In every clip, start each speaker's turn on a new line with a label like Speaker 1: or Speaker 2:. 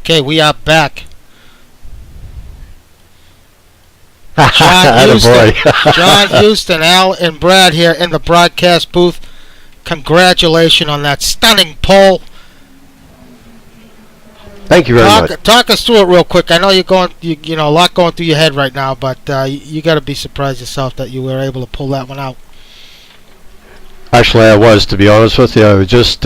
Speaker 1: Okay, we are back. John Houston, Al, and Brad here in the broadcast booth. Congratulations on that stunning pole.
Speaker 2: Thank you very much.
Speaker 1: Talk us through it real quick. I know you're going, you know, a lot going through your head right now, but you got to be surprised yourself that you were able to pull that one out.
Speaker 2: Actually, I was, to be honest with you. I was just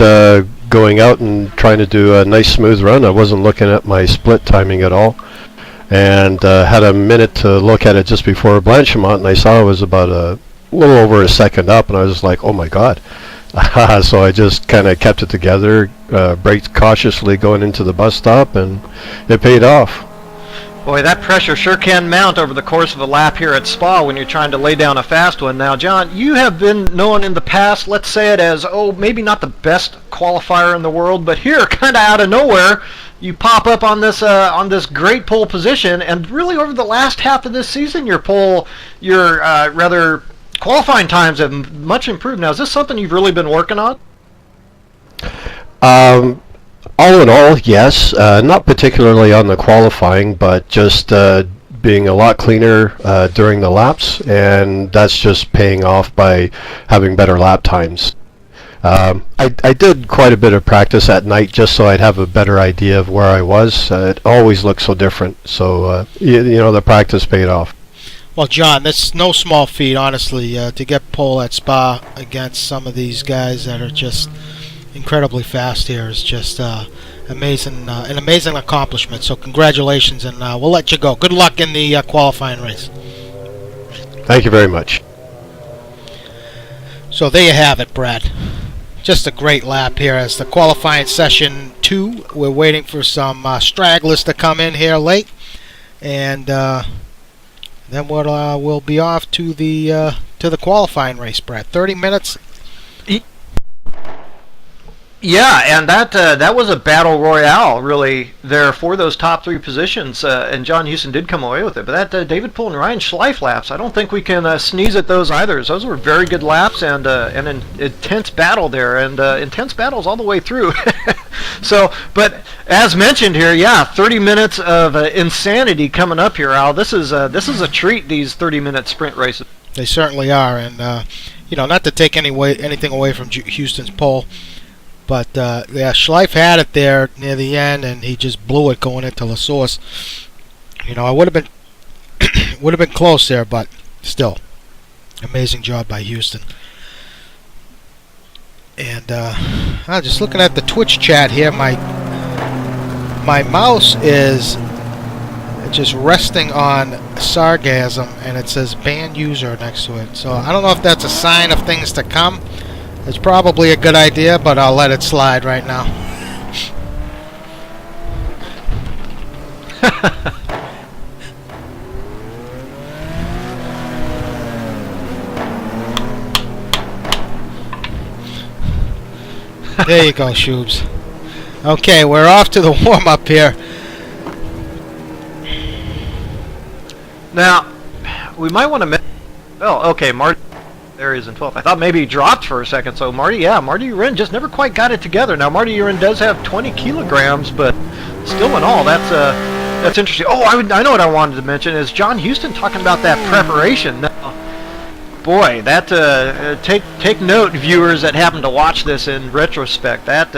Speaker 2: going out and trying to do a nice smooth run. I wasn't looking at my split timing at all, and had a minute to look at it just before Blanchimont, and I saw it was about a little over a second up, and I was like, oh my God. So I just kind of kept it together, braked cautiously going into the bus stop, and it paid off.
Speaker 3: Boy, that pressure sure can mount over the course of a lap here at Spa when you're trying to lay down a fast one. Now, John, you have been known in the past, let's say it as, maybe not the best qualifier in the world, but here, kind of out of nowhere, you pop up on this great pole position, and really over the last half of this season, your qualifying times have much improved. Now, is this something you've really been working on?
Speaker 2: All in all, yes. Not particularly on the qualifying, but just being a lot cleaner during the laps, and that's just paying off by having better lap times. I did quite a bit of practice at night just so I'd have a better idea of where I was. It always looks so different, so you know, the practice paid off.
Speaker 1: Well, John, that's no small feat, honestly, to get pole at Spa against some of these guys that are just incredibly fast here is just amazing, an amazing accomplishment. So congratulations, and we'll let you go. Good luck in the qualifying race.
Speaker 2: Thank you very much.
Speaker 1: So there you have it, Brad. Just a great lap here as the qualifying session 2. We're waiting for some stragglers to come in here late, and then we'll be off to the qualifying race, Brad. 30 minutes.
Speaker 3: Yeah, and that was a battle royale, really, there for those top 3 positions, and John Houston did come away with it. But that David Poel and Ryan Schleif laps, I don't think we can sneeze at those either. Those were very good laps and an intense battle there, and intense battles all the way through. So, but as mentioned here, yeah, 30 minutes of insanity coming up here, Al. This is a treat, these 30-minute sprint races.
Speaker 1: They certainly are, and you know, not to take anything away from Houston's pole. But yeah, Schleif had it there near the end, and he just blew it going into La Source. You know, I would have been close there, but still, amazing job by Houston. And I'm just looking at the Twitch chat here. My mouse is just resting on sargasm, and it says ban user next to it. So I don't know if that's a sign of things to come. It's probably a good idea, but I'll let it slide right now. There you go, Shoobs. Okay, we're off to the warm-up here.
Speaker 3: Now, we might want to... Oh, okay, Marty. There he is in 12th. I thought maybe he dropped for a second. So Marty Urin just never quite got it together. Now Marty Urin does have 20 kilograms, but still in all, that's interesting. Oh, I know what I wanted to mention is John Houston talking about that preparation. Now, boy, that take note, viewers that happen to watch this in retrospect. That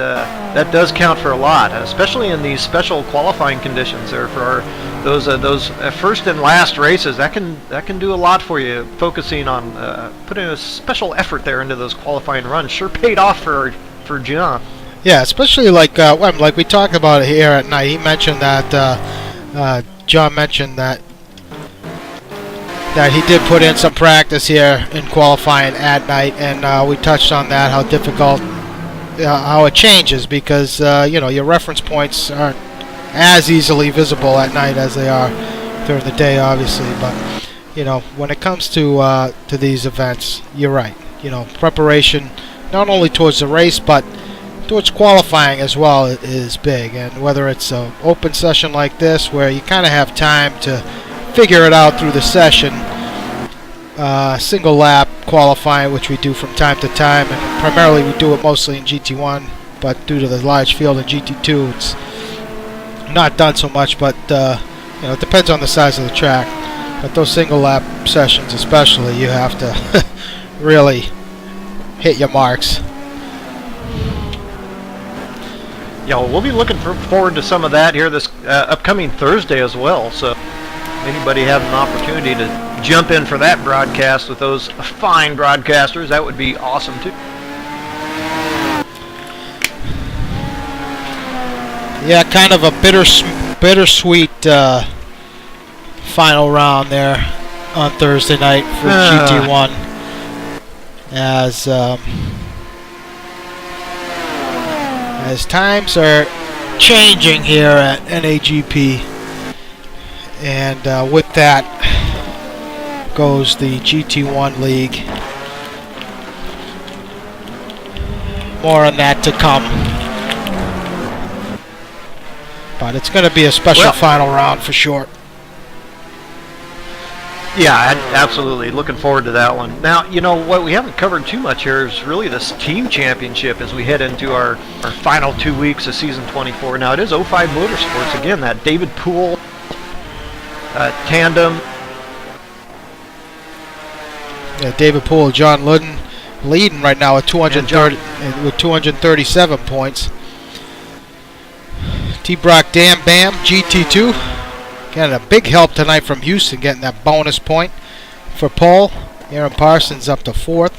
Speaker 3: does count for a lot, especially in these special qualifying conditions there for those first and last races. That can do a lot for you. Focusing on putting a special effort there into those qualifying runs sure paid off for John.
Speaker 1: Yeah, especially like we talked about it here at night. He mentioned that John mentioned that he did put in some practice here in qualifying at night, and we touched on that, how difficult, how it changes because you know, your reference points aren't as easily visible at night as they are during the day, obviously. But you know, when it comes to these events, you're right. You know, preparation not only towards the race but towards qualifying as well is big. And whether it's an open session like this, where you kind of have time to figure it out through the session, single lap qualifying, which we do from time to time, and primarily we do it mostly in GT1, but due to the large field in GT2, it's not done so much, but you know, it depends on the size of the track. But those single lap sessions especially, you have to really hit your marks.
Speaker 3: Yeah, well, we'll be looking forward to some of that here this upcoming Thursday as well. So anybody having an opportunity to jump in for that broadcast with those fine broadcasters, that would be awesome too.
Speaker 1: Yeah, kind of a bittersweet final round there on Thursday night for GT1, as times are changing here at NAGP, and with that goes the GT1 League. More on that to come. But it's going to be a special final round for sure.
Speaker 3: Yeah, absolutely. Looking forward to that one. Now, you know, what we haven't covered too much here is really this team championship as we head into our final 2 weeks of season 24. Now, it is 05 Motorsports. Again, that David Poel tandem.
Speaker 1: Yeah, David Poel, John Ludden leading right now with 237 points. T-Brock Dam Bam, GT2. Getting a big help tonight from Houston, getting that bonus point for Poel. Aaron Parsons up to 4th.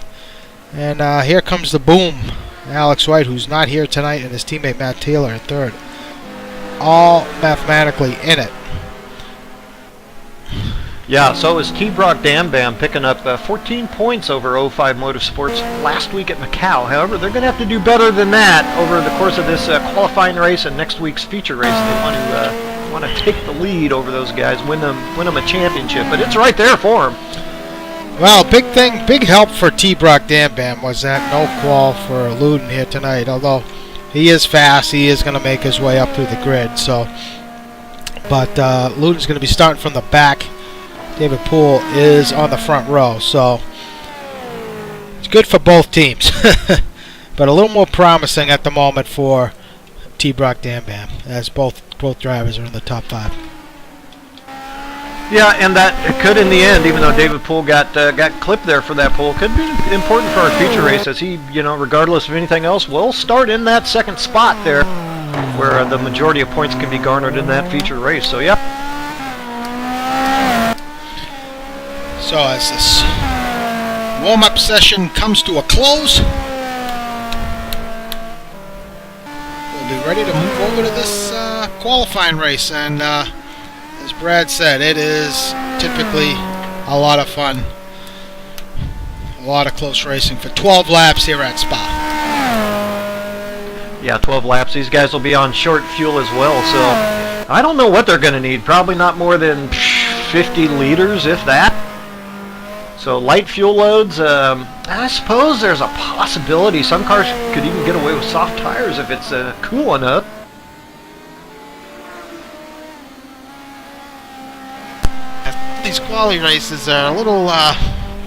Speaker 1: And here comes the boom. Alex White, who's not here tonight, and his teammate Matt Taylor in 3rd. All mathematically in it.
Speaker 3: Yeah, so is T-Brock Dam Bam picking up 14 points over 05 Motorsports last week at Macau. However, they're going to have to do better than that over the course of this qualifying race and next week's feature race. They want to take the lead over those guys, win them a championship, but it's right there for them.
Speaker 1: Well, big help for T-Brock Dam Bam was that no qual for Ludden here tonight. Although he is fast, he is going to make his way up through the grid. So, but Ludden's going to be starting from the back. David Poel is on the front row, so it's good for both teams. But a little more promising at the moment for T-Brock Dam Bam, as both drivers are in the top 5.
Speaker 3: Yeah, and that could, in the end, even though David Poel got clipped there for that pole, could be important for our feature race, as he, you know, regardless of anything else, will start in that 2nd spot there, where the majority of points can be garnered in that feature race. So, yeah.
Speaker 1: So as this warm-up session comes to a close, we'll be ready to move over to this qualifying race. And as Brad said, it is typically a lot of fun. A lot of close racing for 12 laps here at Spa.
Speaker 3: Yeah, 12 laps. These guys will be on short fuel as well, so I don't know what they're going to need. Probably not more than 50 liters, if that. So light fuel loads, I suppose there's a possibility some cars could even get away with soft tires if it's cool enough.
Speaker 1: These quali races are a little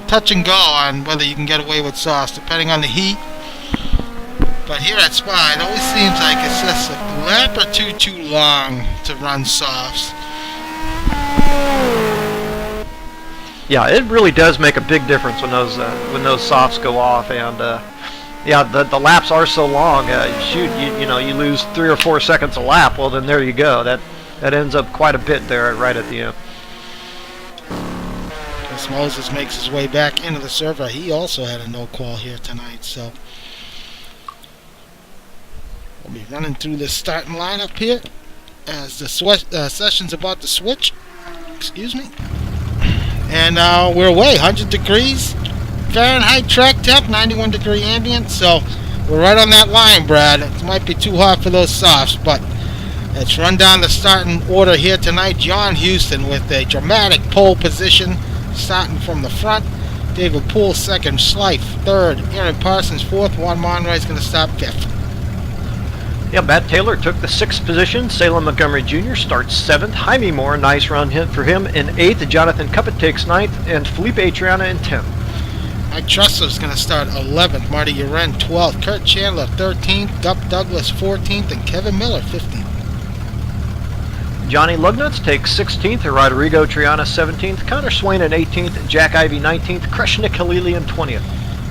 Speaker 1: touch and go on whether you can get away with softs, depending on the heat. But here at Spa, it always seems like it's just a lap or two too long to run softs.
Speaker 3: Yeah, it really does make a big difference when those softs go off, and yeah, the laps are so long. Shoot, you know, you lose 3 or 4 seconds a lap. Well, then there you go. That ends up quite a bit there right at the end.
Speaker 1: As Moses makes his way back into the server, he also had a no qual here tonight. So we'll be running through the starting lineup here as the session's about to switch. Excuse me. And we're away, 100 degrees Fahrenheit track temp, 91 degree ambient, so we're right on that line, Brad. It might be too hot for those softs, but let's run down the starting order here tonight. John Houston with a dramatic pole position, starting from the front. David Poel 2nd, Schleif 3rd, Aaron Parsons 4th, Juan Monroy's going to stop 5th.
Speaker 3: Yeah, Matt Taylor took the 6th position. Salem Montgomery Jr. starts 7th. Jaime Moore, nice run hit for him in 8th. Jonathan Cuppet takes 9th. And Felipe Triana in 10th.
Speaker 1: Mike Trussell's going to start 11th. Marty Uren 12th. Kurt Chandler 13th. Dup Douglas 14th. And Kevin Miller 15th.
Speaker 3: Johnny Lugnuts takes 16th, Rodrigo Triana 17th, Connor Swain in 18th, Jack Ivey 19th, Krishna Khalili in 20th.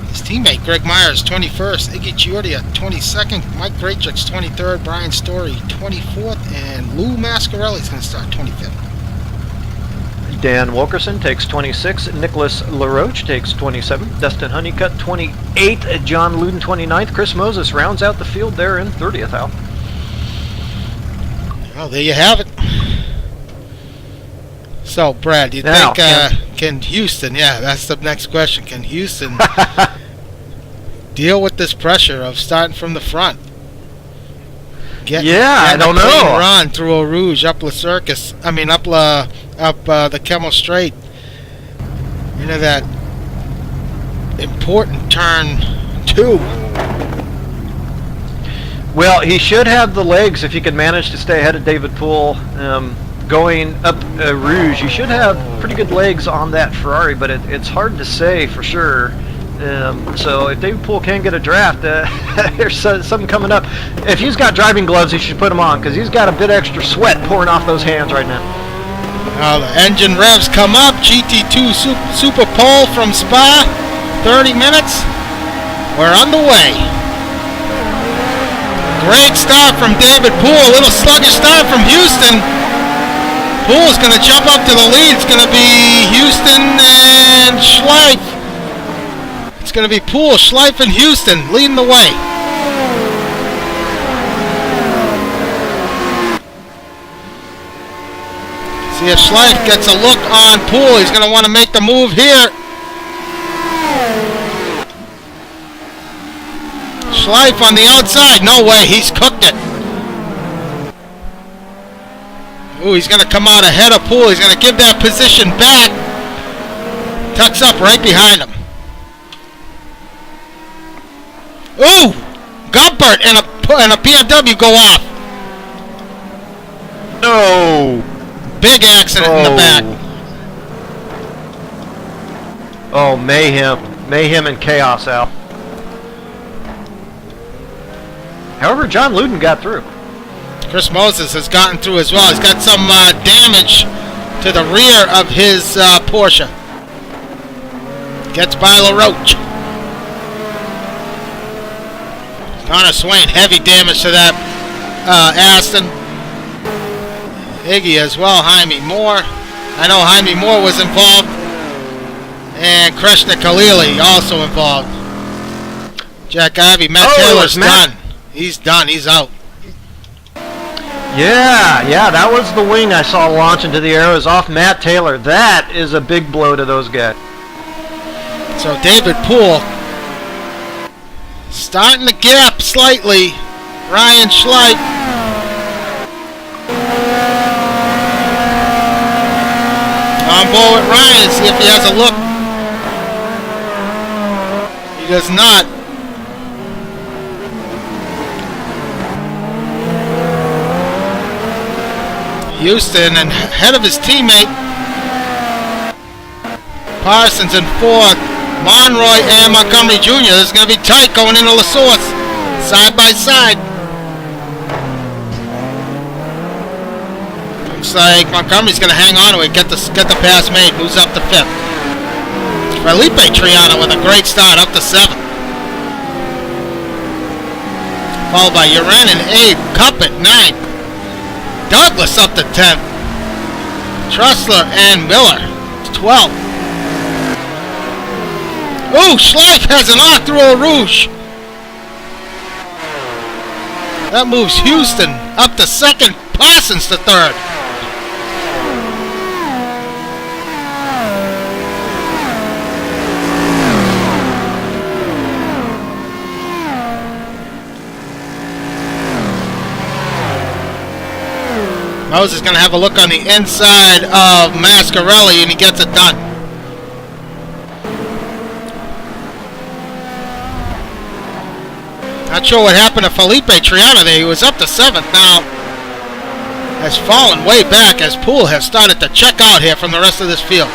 Speaker 1: His teammate Greg Myers 21st, Iggy Giordia 22nd, Mike Graytrix 23rd, Brian Story 24th, and Lou Mascarelli's going to start 25th.
Speaker 3: Dan Wilkerson takes 26th, Nicholas LaRoche takes 27th, Dustin Honeycutt 28th, John Luden 29th, Chris Moses rounds out the field there in 30th, Al.
Speaker 1: Well, there you have it. So, Brad, do you
Speaker 3: Now,
Speaker 1: think can Houston, yeah, that's the next question, can Houston deal with this pressure of starting from the front?
Speaker 3: I don't know.
Speaker 1: Run through Eau Rouge, up the Kemmel Straight, into that important turn 2.
Speaker 3: Well, he should have the legs if he can manage to stay ahead of David Poel. Going up Rouge, you should have pretty good legs on that Ferrari, but it's hard to say for sure. So if David Poel can get a draft, there's something coming up. If he's got driving gloves, he should put them on, because he's got a bit extra sweat pouring off those hands right now.
Speaker 1: Now the engine revs come up. GT2 Super Pole from Spa, 30 minutes. We're underway. Great start from David Poel. A little sluggish start from Houston. Poel's going to jump up to the lead. It's going to be Houston and Schleif. It's going to be Poel, Schleif, and Houston leading the way. See if Schleif gets a look on Poel. He's going to want to make the move here. Schleif on the outside. No way. He's cooked it. Ooh, he's going to come out ahead of Poel. He's going to give that position back. Tucks up right behind him. Ooh! Gumpert and a BMW go off.
Speaker 3: No!
Speaker 1: Big accident in the back.
Speaker 3: Oh, mayhem. Mayhem and chaos, Al. However, John Luden got through.
Speaker 1: Chris Moses has gotten through as well. He's got some damage to the rear of his Porsche. Gets by LaRoche. Connor Swain, heavy damage to that Aston. Iggy as well, Jaime Moore. I know Jaime Moore was involved. And Krishna Khalili also involved. Jack Ivey, Matt Taylor's done. He's done, he's out.
Speaker 3: Yeah, that was the wing I saw launch into the air. It was off Matt Taylor. That is a big blow to those guys.
Speaker 1: So David Poel starting to gap slightly. Ryan Schleif. On board with Ryan, see if he has a look. He does not. Houston and ahead of his teammate. Parsons in 4th. Monroy and Montgomery Jr. This is going to be tight going into La Source. Side by side. Looks like Montgomery's going to hang on to it, get the pass made, moves up to 5th. Felipe Triana with a great start, up to 7th. Followed by Uran and Abe, Cup at 9th. Douglas up to 10th. Trussler and Miller, 12th. Ooh, Schleif has an off through Eau Rouge. That moves Houston up to 2nd, Parsons to 3rd. Moses is going to have a look on the inside of Mascarelli, and he gets it done. Not sure what happened to Felipe Triana there. He was up to 7th now. Has fallen way back as Poel has started to check out here from the rest of this field.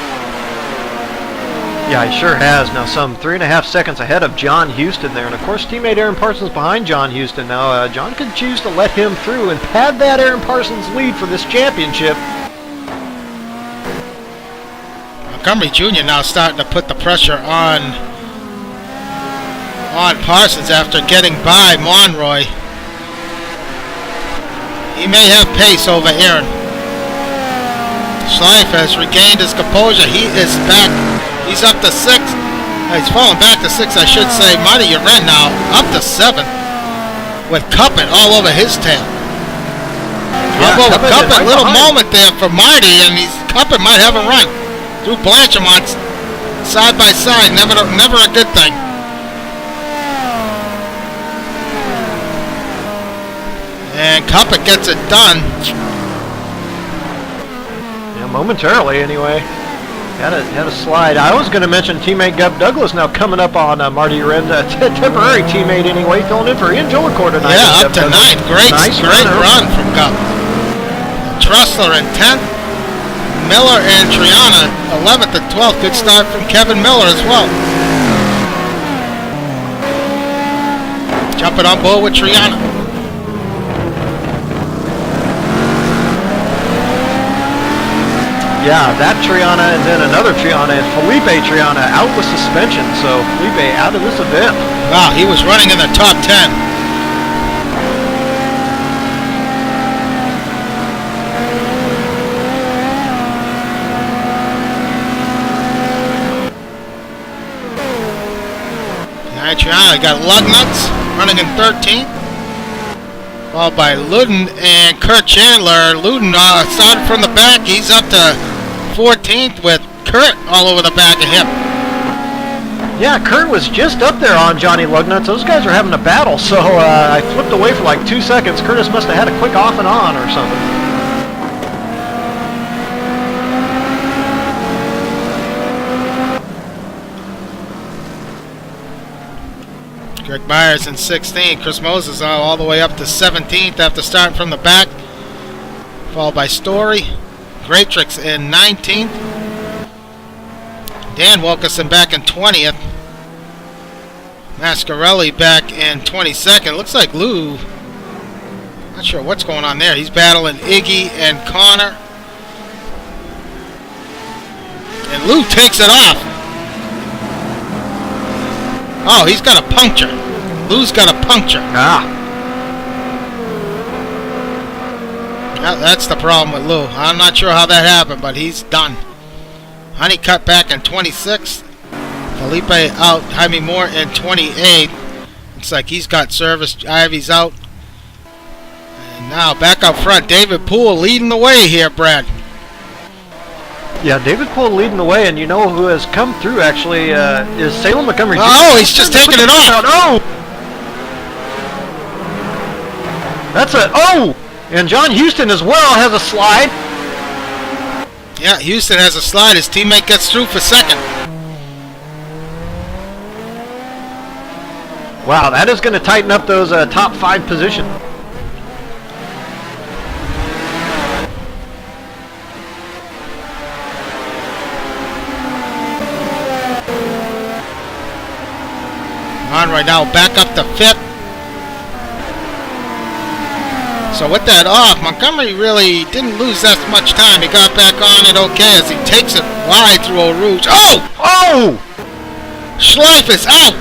Speaker 3: Yeah, he sure has. Now some 3.5 seconds ahead of John Houston there. And of course, teammate Aaron Parsons behind John Houston. Now, John could choose to let him through and pad that Aaron Parsons lead for this championship.
Speaker 1: Montgomery Jr. now starting to put the pressure on Parsons after getting by Monroy. He may have pace over Aaron. Schleif has regained his composure. He is back. He's up to 6th. He's fallen back to 6th, I should say. Marty Uren now up to 7th with Cuppet all over his tail.
Speaker 3: Yeah,
Speaker 1: Cuppet,
Speaker 3: right
Speaker 1: little
Speaker 3: behind.
Speaker 1: moment there for Marty, and Cuppet might have a run through Blanchimont side by side. Never a good thing. And Cuppet gets it done.
Speaker 3: Yeah, momentarily anyway. Had a slide. I was going to mention teammate Gub Douglas now coming up on Marty Uren's temporary teammate anyway, filling in for Ian Jolicoeur tonight.
Speaker 1: Yeah, up to 9th. Great run from Gub. Trussler in 10th. Miller and Triana 11th and 12th. Good start from Kevin Miller as well. Jumping on board with Triana.
Speaker 3: Yeah, that Triana and then another Triana, and Felipe Triana out with suspension, so Felipe out of this event.
Speaker 1: Wow, he was running in the top 10. Now Triana got Lugnuts running in 13th. Followed by Luden and Kurt Chandler. Luden started from the back. He's up to 14th with Kurt all over the back of him.
Speaker 3: Yeah, Kurt was just up there on Johnny Lugnuts. Those guys are having a battle, so I flipped away for like 2 seconds. Curtis must have had a quick off and on or something.
Speaker 1: Greg Myers in 16th. Chris Moses all the way up to 17th after starting from the back. Followed by Story. Greatrix in 19th. Dan Wilkerson back in 20th. Mascarelli back in 22nd. Looks like Lou, not sure what's going on there. He's battling Iggy and Connor. And Lou takes it off. Oh, he's got a puncture. Lou's got a puncture. Yeah, that's the problem with Lou. I'm not sure how that happened, but he's done. Honeycutt back in 26th. Felipe out. Jaime Moore in 28th. Looks like he's got service. Ivy's out. And now back up front. David Poole leading the way here, Brad.
Speaker 3: Yeah, David Poole leading the way, and you know who has come through actually is Salem Montgomery.
Speaker 1: Oh, he's just taking it off.
Speaker 3: Oh! That's a... Oh! And John Houston as well has a slide.
Speaker 1: Yeah, Houston has a slide. His teammate gets through for second.
Speaker 3: Wow, that is going to tighten up those top 5 positions.
Speaker 1: On right now, back up to 5th. So with that off, Montgomery really didn't lose that much time. He got back on it okay as he takes it wide through Eau Rouge. Oh!
Speaker 3: Oh!
Speaker 1: Schleif is out!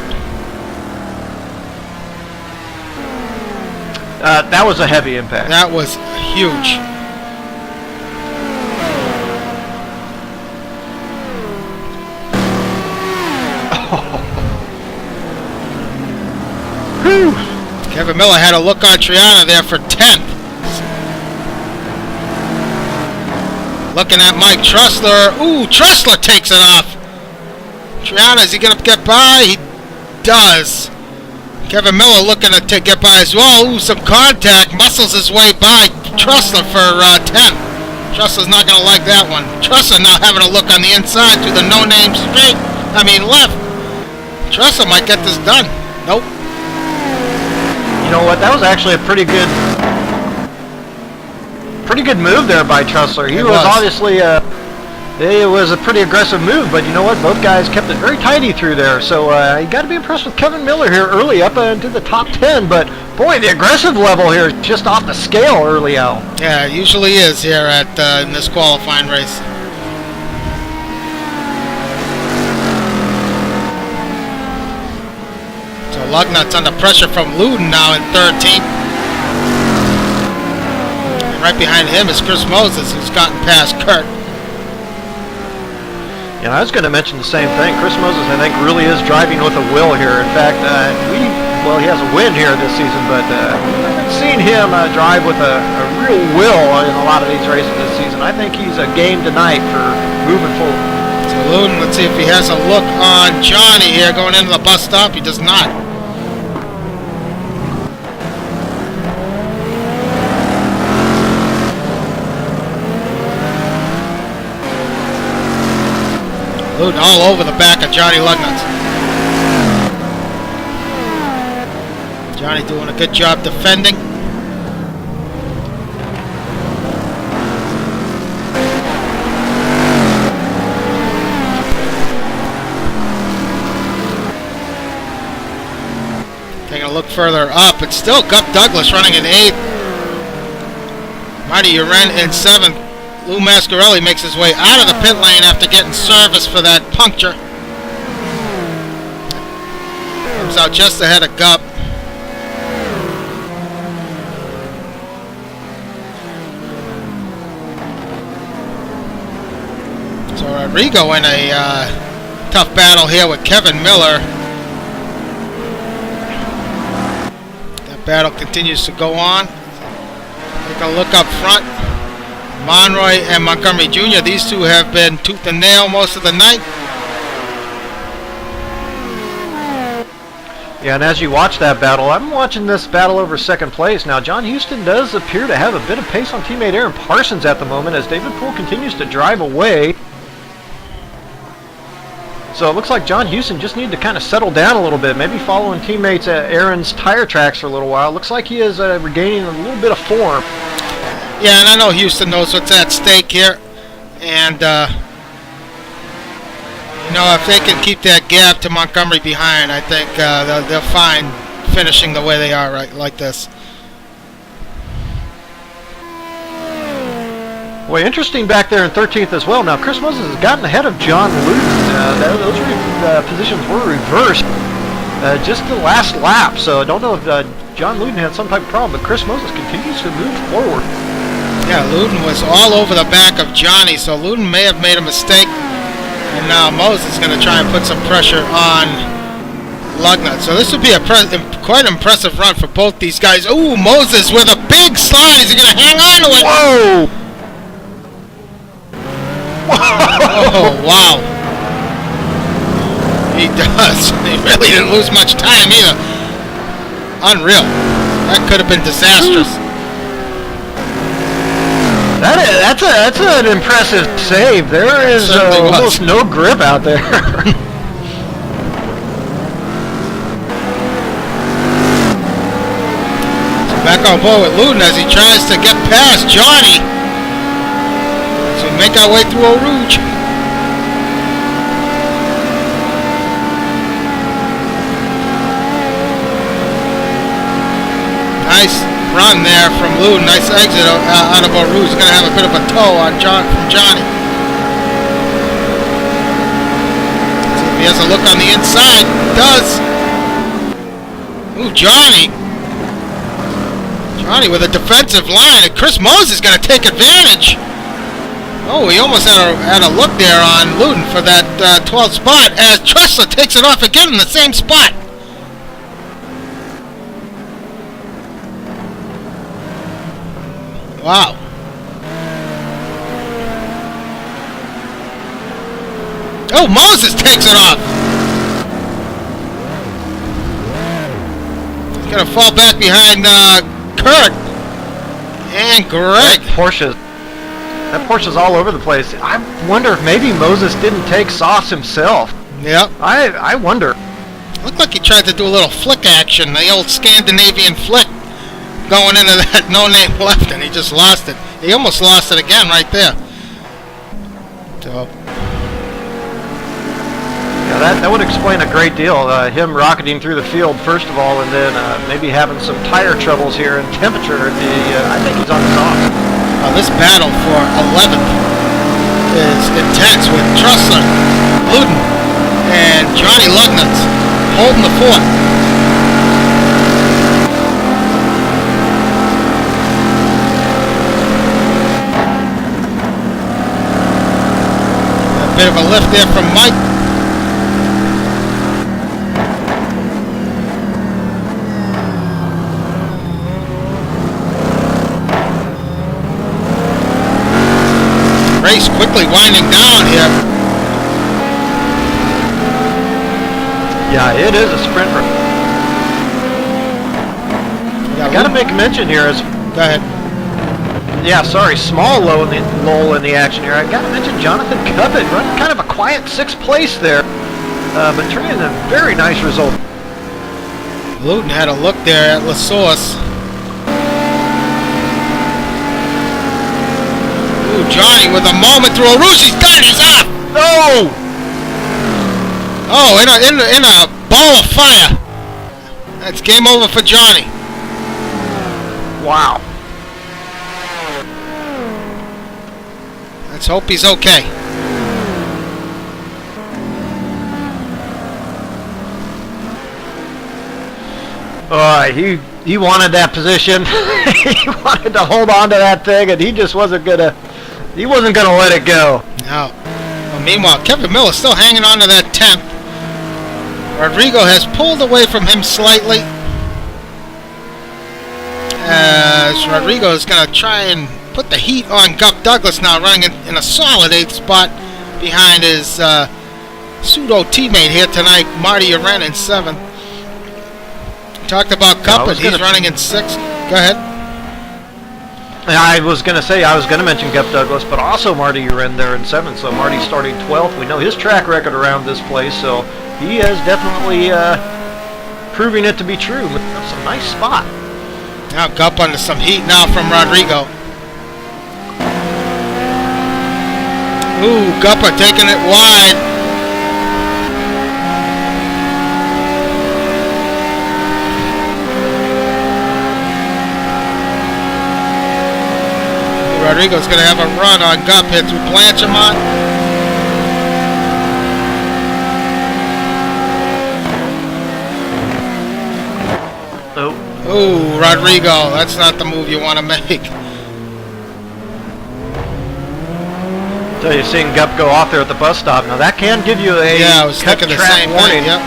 Speaker 3: That was a heavy impact.
Speaker 1: That was huge.
Speaker 3: Whew.
Speaker 1: Kevin Miller had a look on Triana there for 10th. Looking at Mike Trussler. Ooh, Trussler takes it off. Triana, is he going to get by? He does. Kevin Miller looking to get by as well. Ooh, some contact. Muscles his way by Trussler for 10th. Trussler's not going to like that one. Trussler now having a look on the inside to the no-name left. Trussler might get this done. Nope.
Speaker 3: You know what? That was actually a pretty good move there by Trussler. He was obviously It was a pretty aggressive move, but you know what? Both guys kept it very tidy through there. So you got to be impressed with Kevin Miller here early, up into the top 10. But boy, the aggressive level here is just off the scale early, Al.
Speaker 1: Yeah, it usually is here at in this qualifying race. So Lugnut's under pressure from Luden now in 13th. And right behind him is Chris Moses, who's gotten past Kurt.
Speaker 3: Yeah, I was going to mention the same thing. Chris Moses, I think, really is driving with a will here. In fact, he has a win here this season, but we haven't seen him drive with a real will in a lot of these races this season. I think he's a game tonight for moving forward.
Speaker 1: So Luden, let's see if he has a look on Johnny here going into the bus stop. He does not. Luden all over the back of Johnny Lugnut's. Johnny doing a good job defending. Taking a look further up, it's still Gup Douglas running in 8th. Marty Uren in 7th. Lou Mascarelli makes his way out of the pit lane after getting service for that puncture. Comes out just ahead of Gup. So Rodrigo in a tough battle here with Kevin Miller. That battle continues to go on. Take a look up front. Monroy and Montgomery Jr., these two have been tooth and nail most of the night.
Speaker 3: Yeah, and as you watch that battle, I'm watching this battle over second place. Now, John Houston does appear to have a bit of pace on teammate Aaron Parsons at the moment as David Poel continues to drive away. So it looks like John Houston just needs to kind of settle down a little bit, maybe following teammates Aaron's tire tracks for a little while. Looks like he is regaining a little bit of form.
Speaker 1: Yeah, and I know Houston knows what's at stake here. And, you know, if they can keep that gap to Montgomery behind, I think they'll fine finishing the way they are right like this.
Speaker 3: Well, interesting back there in 13th as well. Now, Chris Moses has gotten ahead of John Luden. Those positions were reversed just the last lap. So I don't know if John Luden had some type of problem, but Chris Moses continues to move forward.
Speaker 1: Yeah, Luden was all over the back of Johnny, so Luden may have made a mistake. And now Moses is going to try and put some pressure on Lugnut. So this would be a quite impressive run for both these guys. Ooh, Moses with a big slide. Is he going to hang on to it?
Speaker 3: Whoa!
Speaker 1: Oh, wow. He does. He really didn't lose much time either. Unreal. That could have been disastrous.
Speaker 3: That's an impressive save. There is almost no grip out there.
Speaker 1: Back on board with Luden as he tries to get past Johnny. So we make our way through Eau Rouge. Nice run there from Luden. Nice exit out of Eau Rouge. He's going to have a bit of a toe on from Johnny. See if he has a look on the inside. He does. Ooh, Johnny. Johnny with a defensive line, and Chris Moses is going to take advantage. Oh, he almost had a look there on Luden for that 12th spot as Tressler takes it off again in the same spot. Wow. Oh, Moses takes it off. He's going to fall back behind Kurt and Greg.
Speaker 3: That Porsche's all over the place. I wonder if maybe Moses didn't take softs himself.
Speaker 1: Yep.
Speaker 3: I wonder.
Speaker 1: Looked like he tried to do a little flick action, the old Scandinavian flick, going into that no-name left, and he just lost it. He almost lost it again right there. So,
Speaker 3: Yeah, that would explain a great deal. Him rocketing through the field, first of all, and then maybe having some tire troubles here and temperature. I think he's on the soft.
Speaker 1: this battle for 11th is intense with Trussler, Luden, and Johnny Lugnutz holding the fort. A bit of a lift there from Mike. Race quickly winding down here.
Speaker 3: Yeah, it is a sprint. Got to make a mention here as.
Speaker 1: Go ahead.
Speaker 3: Yeah, sorry, small lull in the action here. I got to mention Jonathan Cuppett running kind of a quiet 6th place there, but turning in a very nice result.
Speaker 1: Luden had a look there at La Source. Ooh, Johnny with a moment through a Rouge. He's got it. He's off.
Speaker 3: No!
Speaker 1: Oh, in a ball of fire. That's game over for Johnny.
Speaker 3: Wow.
Speaker 1: Let's hope he's okay.
Speaker 3: He wanted that position. He wanted to hold on to that thing, and he just wasn't gonna let it go.
Speaker 1: No. Well, meanwhile, Kevin Miller still hanging on to that 10th. Rodrigo has pulled away from him slightly, as Rodrigo is going to try and put the heat on Gup Douglas now, running in a solid 8th spot behind his pseudo teammate here tonight, Marty Uren in 7th. Talked about Cuppett, he's running in 6th. Go ahead.
Speaker 3: I was going to mention Gup Douglas, but also Marty Uren there in 7th, so Marty's starting 12th. We know his track record around this place, so he is definitely proving it to be true. That's a nice spot.
Speaker 1: Now Gup under some heat now from Rodrigo. Ooh, Gupper taking it wide. Rodrigo's going to have a run on Gup here through Blanchimont. Oh, Rodrigo, that's not the move you want to make.
Speaker 3: So you're seeing Gup go off there at the bus stop. Now that can give you a
Speaker 1: I was thinking the same
Speaker 3: warning.
Speaker 1: thing. Yep.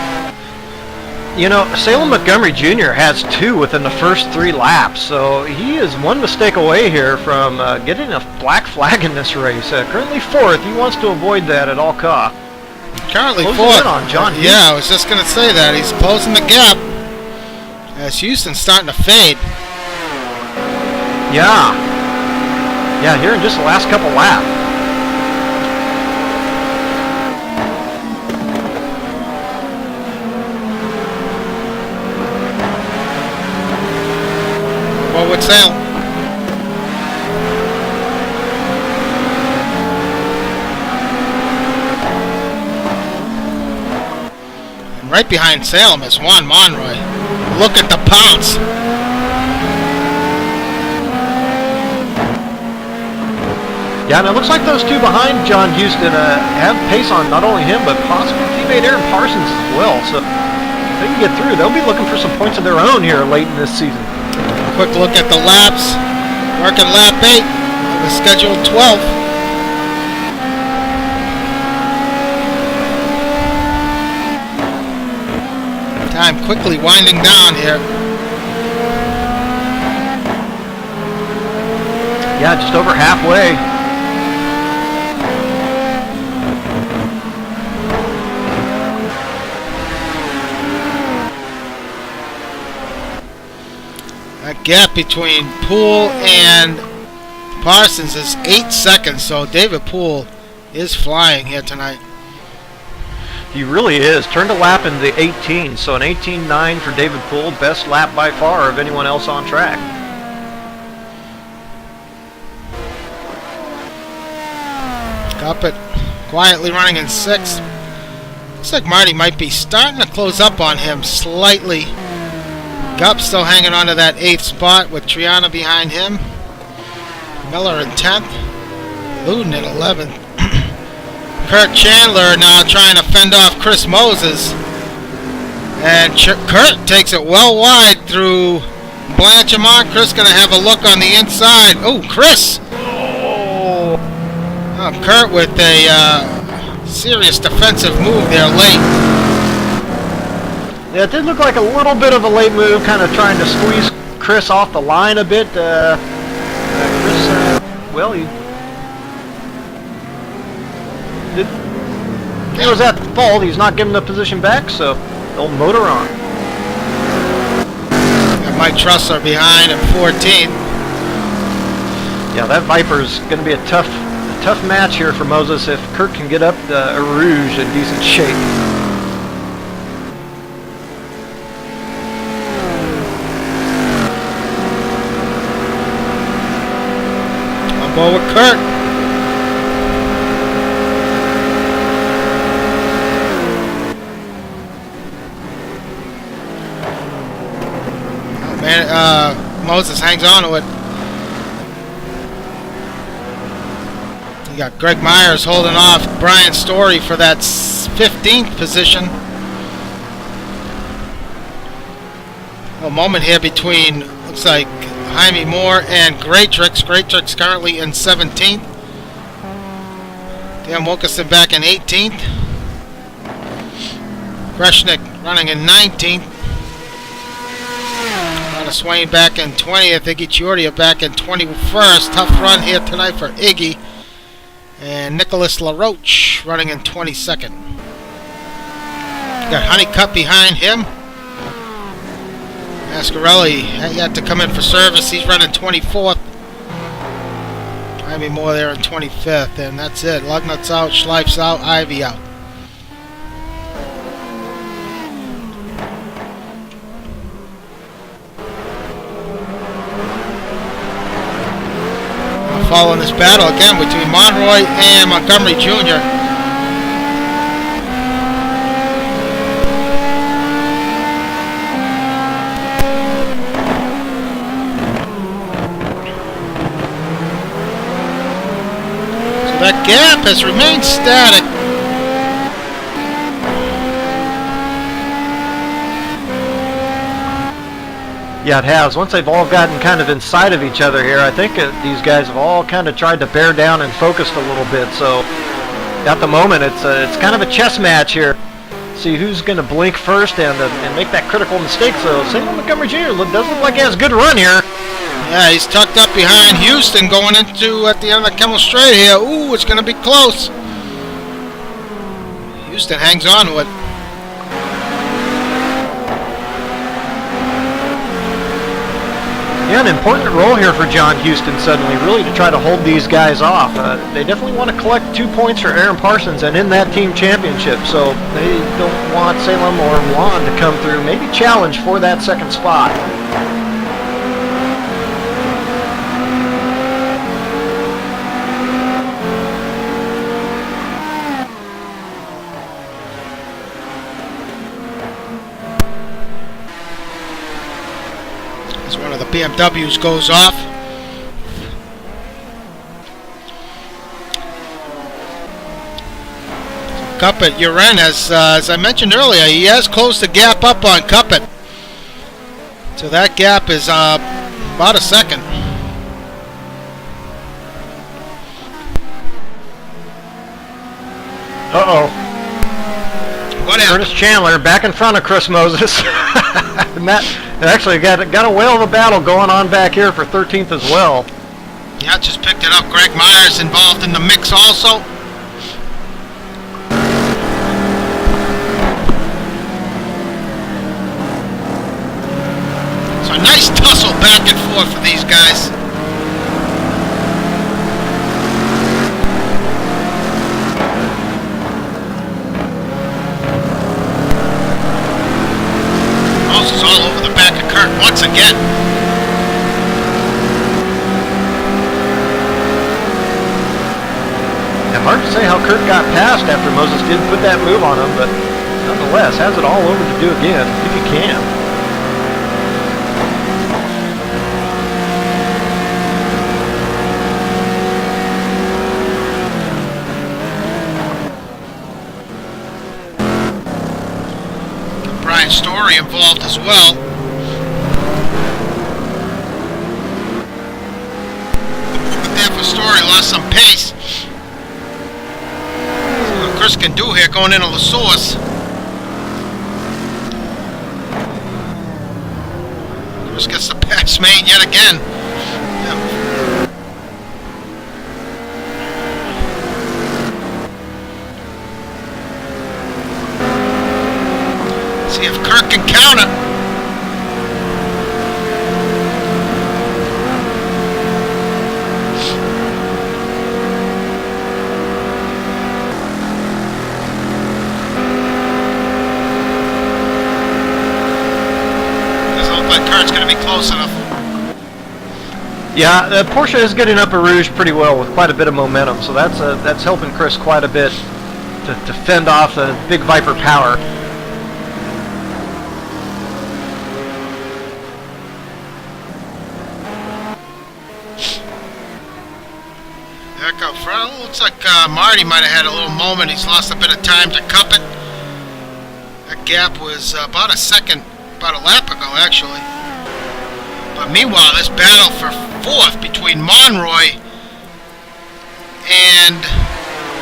Speaker 3: You know, Salem Montgomery Jr. has 2 within the first 3 laps, so he is 1 mistake away here from getting a black flag in this race. Currently 4th. He wants to avoid that at all costs.
Speaker 1: Currently
Speaker 3: Closing
Speaker 1: 4th.
Speaker 3: in on John Houston.
Speaker 1: Yeah, I was just going to say that. He's closing the gap as Houston's starting to fade.
Speaker 3: Yeah. Yeah, here in just the last couple laps.
Speaker 1: Forward sail. And right behind Salem is Juan Monroy. Look at the pounce.
Speaker 3: Yeah, and it looks like those 2 behind John Houston have pace on not only him, but possibly teammate Aaron Parsons as well. So if they can get through, they'll be looking for some points of their own here late in this season.
Speaker 1: Quick look at the laps. Working lap 8 of the scheduled 12th. Time quickly winding down here.
Speaker 3: Yeah, just over halfway.
Speaker 1: That gap between Poel and Parsons is 8 seconds, so David Poel is flying here tonight.
Speaker 3: He really is. Turned a lap in the 18, so an 18.9 for David Poel. Best lap by far of anyone else on track.
Speaker 1: Cuppett quietly running in 6th. Looks like Marty might be starting to close up on him slightly. Gup still hanging on to that 8th spot with Triana behind him. Miller in 10th. Luden in 11th. Kurt Chandler now trying to fend off Chris Moses. And Kurt takes it well wide through Blanchimont. Chris going to have a look on the inside. Oh, Chris! Oh, Kurt with a serious defensive move there late.
Speaker 3: Yeah, it did look like a little bit of a late move, kind of trying to squeeze Chris off the line a bit. Chris, well, he was at fault. He's not giving the position back, so they'll motor on.
Speaker 1: Got Mike Trussler behind at 14th.
Speaker 3: Yeah, that Viper's going to be a tough match here for Moses if Kurt can get up the Rouge in decent shape.
Speaker 1: On board with Kurt. Moses hangs on to it. You got Greg Myers holding off Brian Story for that 15th position. A moment here between, looks like, Jaime Moore and Greatrix. Greatrix currently in 17th. Dan Wilkerson back in 18th. Greshnick running in 19th. Swain back in 20th. Iggy Chiordia back in 21st. Tough run here tonight for Iggy. And Nicholas LaRoche running in 22nd. Got Honeycutt behind him. Mascarelli had to come in for service. He's running 24th. Ivy Moore there in 25th. And that's it. Lugnut's out. Schleif's out. Ivy out. Following this battle again between Monroy and Montgomery Jr. So that gap has remained static.
Speaker 3: Yeah, it has. Once they've all gotten kind of inside of each other here, I think these guys have all kind of tried to bear down and focused a little bit. So at the moment, it's kind of a chess match here. See who's going to blink first and make that critical mistake. So St. Montgomery Jr. does look like he has a good run here.
Speaker 1: Yeah, he's tucked up behind Houston going into at the end of the Kimmel Straight here. Ooh, it's going to be close. Houston hangs on to it.
Speaker 3: Yeah, an important role here for John Houston suddenly, really, to try to hold these guys off. They definitely want to collect 2 points for Aaron Parsons and in that team championship, so they don't want Salem or Juan to come through, maybe challenge for that second spot.
Speaker 1: As one of the BMWs goes off. Cuppet, Uren, as I mentioned earlier, he has closed the gap up on Cuppet. So that gap is about a second.
Speaker 3: Uh-oh.
Speaker 1: What happened?
Speaker 3: Curtis Chandler back in front of Chris Moses. And that actually got a whale of a battle going on back here for 13th as well.
Speaker 1: Yeah, just picked it up. Greg Myers involved in the mix also. So a nice tussle back and forth for these guys. Moses all over the back of Kurt once again.
Speaker 3: Yeah, hard to say how Kurt got past after Moses did put that move on him, but nonetheless, has it all over to do again, if he can.
Speaker 1: Brian Story involved as well. There for Story, lost some pace. See what Chris can do here going into the source. Chris gets the pass main yet again. Yeah. See if Kirk can counter. Doesn't look like Kurt's going to be close enough.
Speaker 3: Yeah, Porsche is getting up a Rouge pretty well with quite a bit of momentum, so that's helping Chris quite a bit to fend off the big Viper power.
Speaker 1: Back up front. Looks like Marty might have had a little moment. He's lost a bit of time to cup it. That gap was about a lap ago, actually. But meanwhile, this battle for fourth between Monroy and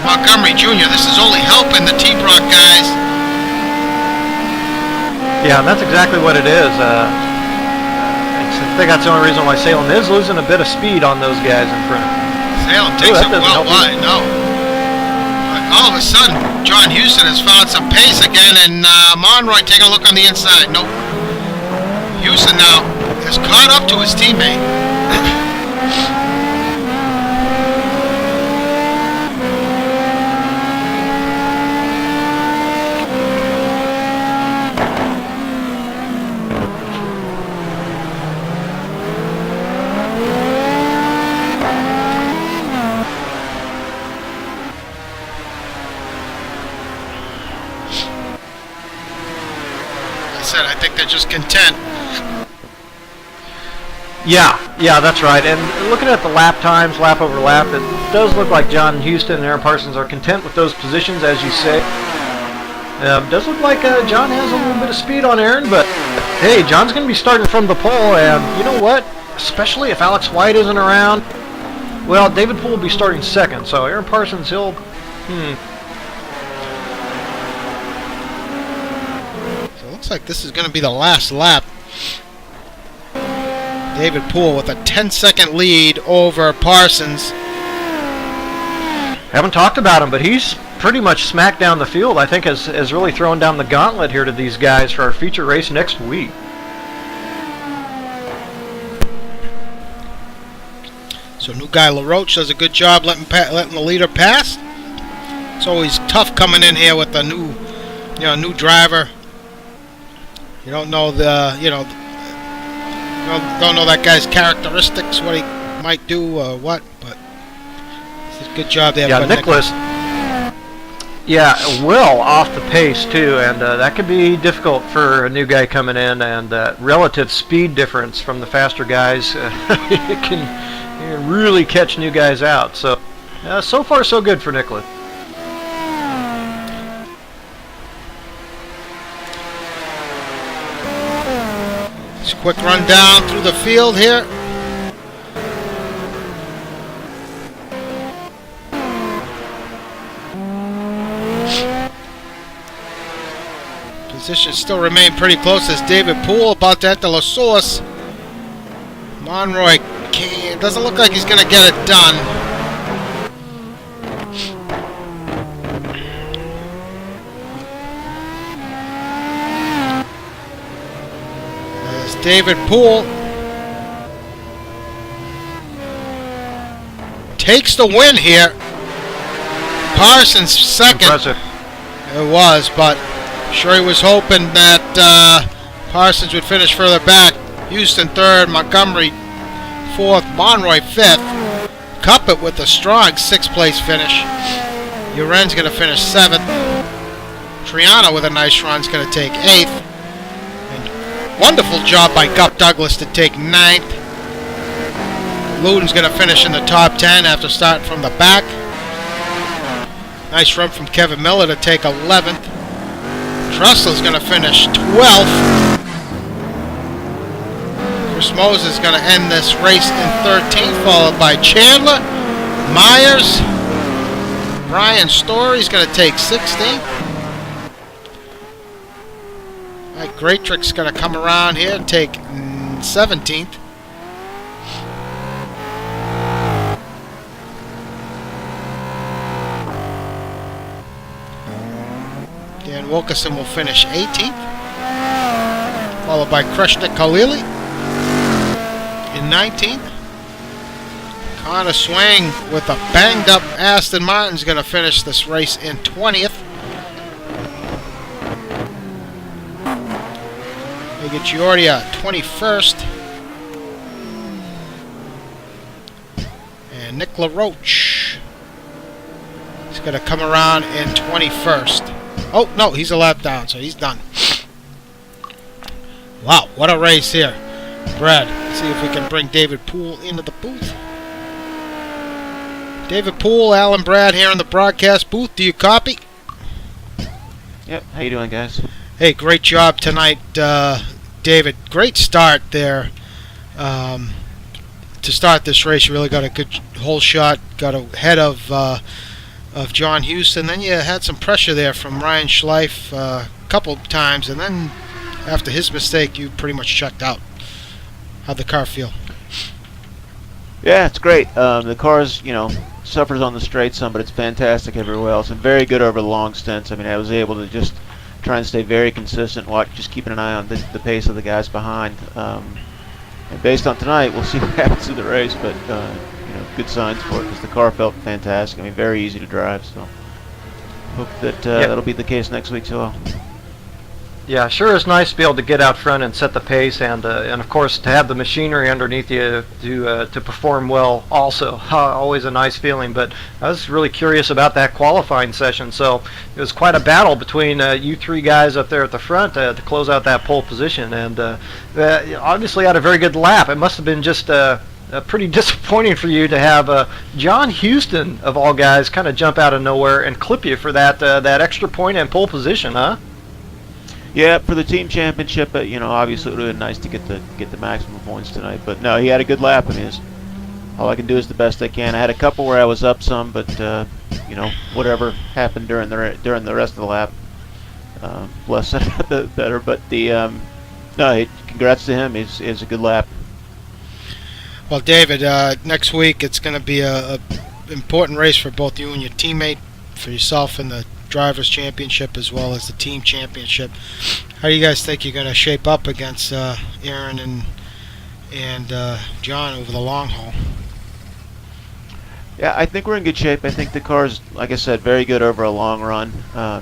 Speaker 1: Montgomery Jr., this is only helping the T-Brock guys.
Speaker 3: Yeah, and that's exactly what it is. I think that's the only reason why Salem is losing a bit of speed on those guys in front.
Speaker 1: Salem takes it well wide, no. But all of a sudden, John Houston has found some pace again, and Monroy taking a look on the inside. Nope. Houston now has caught up to his teammate. I think they're just content.
Speaker 3: Yeah, that's right. And looking at the lap times, lap over lap, it does look like John Houston and Aaron Parsons are content with those positions, as you say. Does look like John has a little bit of speed on Aaron, but hey, John's going to be starting from the pole, and you know what? Especially if Alex White isn't around, well, David Poel will be starting second, so Aaron Parsons, he'll...
Speaker 1: Looks like this is going to be the last lap. David Poel with a 10-second lead over Parsons.
Speaker 3: Haven't talked about him, but he's pretty much smacked down the field. I think has really thrown down the gauntlet here to these guys for our feature race next week.
Speaker 1: So new guy LaRoche does a good job letting the leader pass. It's always tough coming in here with a new driver. You don't know don't know that guy's characteristics, what he might do or what, but it's a good job there.
Speaker 3: Yeah, Nicholas. Yeah, well off the pace too, and that could be difficult for a new guy coming in. And relative speed difference from the faster guys, it can really catch new guys out. So, so far so good for Nicholas.
Speaker 1: Just a quick run down through the field here. Positions still remain pretty close as David Poel about to enter La Source. Monroy doesn't look like he's going to get it done. David Poel takes the win here. Parsons second.
Speaker 3: Impressive.
Speaker 1: It was, but I'm sure he was hoping that Parsons would finish further back. Houston third, Montgomery fourth, Monroy fifth. Cup it with a strong sixth place finish. Uren's going to finish 7th. Triana with a nice run is going to take 8th. And wonderful job by Gup Douglas to take 9th. Luden's going to finish in the top 10 after starting from the back. Nice run from Kevin Miller to take 11th. Trussell's going to finish 12th. Chris Moses is going to end this race in 13th, followed by Chandler. Myers. Brian Story's going to take 16th. Mike Greatrick's going to come around here and take 17th. Dan Wilkerson will finish 18th, followed by Kreshnik Khalili in 19th. Connor Swang with a banged up Aston Martin's going to finish this race in 20th. Giorgia 21st. And Nick LaRoche is going to come around in 21st. Oh, no, he's a lap down, so he's done. Wow, what a race here. Brad, let's see if we can bring David Poole into the booth. David Poole, Alan Brad here in the broadcast booth. Do you copy?
Speaker 4: Yep, how you doing, guys?
Speaker 1: Hey, great job tonight, David. Great start there. To start this race, you really got a good whole shot, got ahead of John Houston. Then you had some pressure there from Ryan Schleif a couple of times, and then after his mistake, you pretty much checked out. How'd the car feel?
Speaker 4: Yeah, it's great. The car's, suffers on the straight some, but it's fantastic everywhere else, and very good over the long stints. I mean, I was able to just try and stay very consistent, just keeping an eye on the pace of the guys behind. And based on tonight, we'll see what happens through the race, but good signs for it because the car felt fantastic. I mean, very easy to drive, so hope that that'll be the case next week as well.
Speaker 3: Yeah, sure is nice to be able to get out front and set the pace, and of course to have the machinery underneath you to perform well. Also, always a nice feeling. But I was really curious about that qualifying session. So it was quite a battle between you three guys up there at the front to close out that pole position, and obviously had a very good lap. It must have been just pretty disappointing for you to have John Houston of all guys kind of jump out of nowhere and clip you for that extra point and pole position, huh?
Speaker 4: Yeah, for the team championship, obviously it would have been nice to get the maximum points tonight. But no, he had a good lap. I mean, all I can do is the best I can. I had a couple where I was up some, but whatever happened during the rest of the lap, less the better. But congrats to him. It's a good lap.
Speaker 1: Well, David, next week it's going to be a important race for both you and your teammate, for yourself in the Drivers' Championship as well as the Team Championship. How do you guys think you're going to shape up against Aaron and John over the long haul?
Speaker 4: Yeah, I think we're in good shape. I think the car's, like I said, very good over a long run.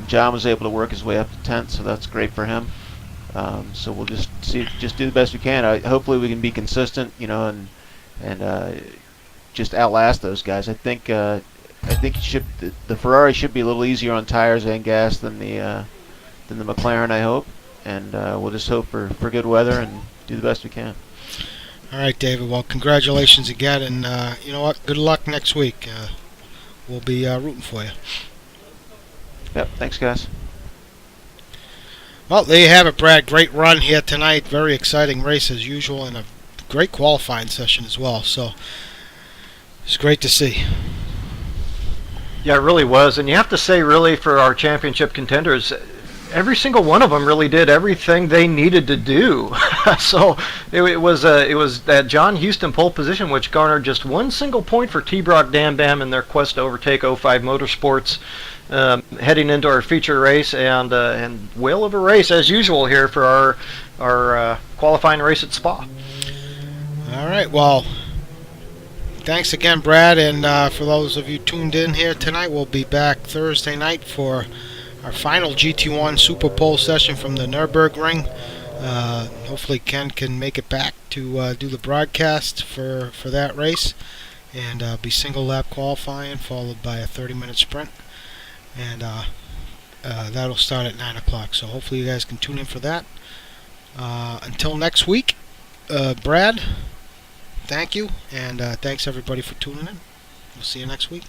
Speaker 4: John was able to work his way up to 10th, so that's great for him. So we'll just do the best we can. Hopefully we can be consistent, and just outlast those guys. I think the Ferrari should be a little easier on tires and gas than the McLaren, I hope, and we'll just hope for good weather and do the best we can.
Speaker 1: All right, David. Well, congratulations again, and you know what? Good luck next week. We'll be rooting for you.
Speaker 4: Yep. Thanks, guys.
Speaker 1: Well, there you have it, Brad. Great run here tonight. Very exciting race as usual, and a great qualifying session as well. So it's great to see.
Speaker 3: Yeah, it really was, and you have to say, really, for our championship contenders, every single one of them really did everything they needed to do. So it was that John Houston pole position which garnered just one single point for T-Brock Dam Bam in their quest to overtake 05 Motorsports heading into our feature race, and whale of a race as usual here for our qualifying race at Spa.
Speaker 1: All right, well, thanks again, Brad, and for those of you tuned in here tonight, we'll be back Thursday night for our final GT1 Super Pole session from the Nürburgring. Hopefully Ken can make it back to do the broadcast for that race, and be single lap qualifying followed by a 30-minute sprint. and that'll start at 9 o'clock. So hopefully you guys can tune in for that. Until next week, Brad, thank you, and thanks everybody for tuning in. We'll see you next week.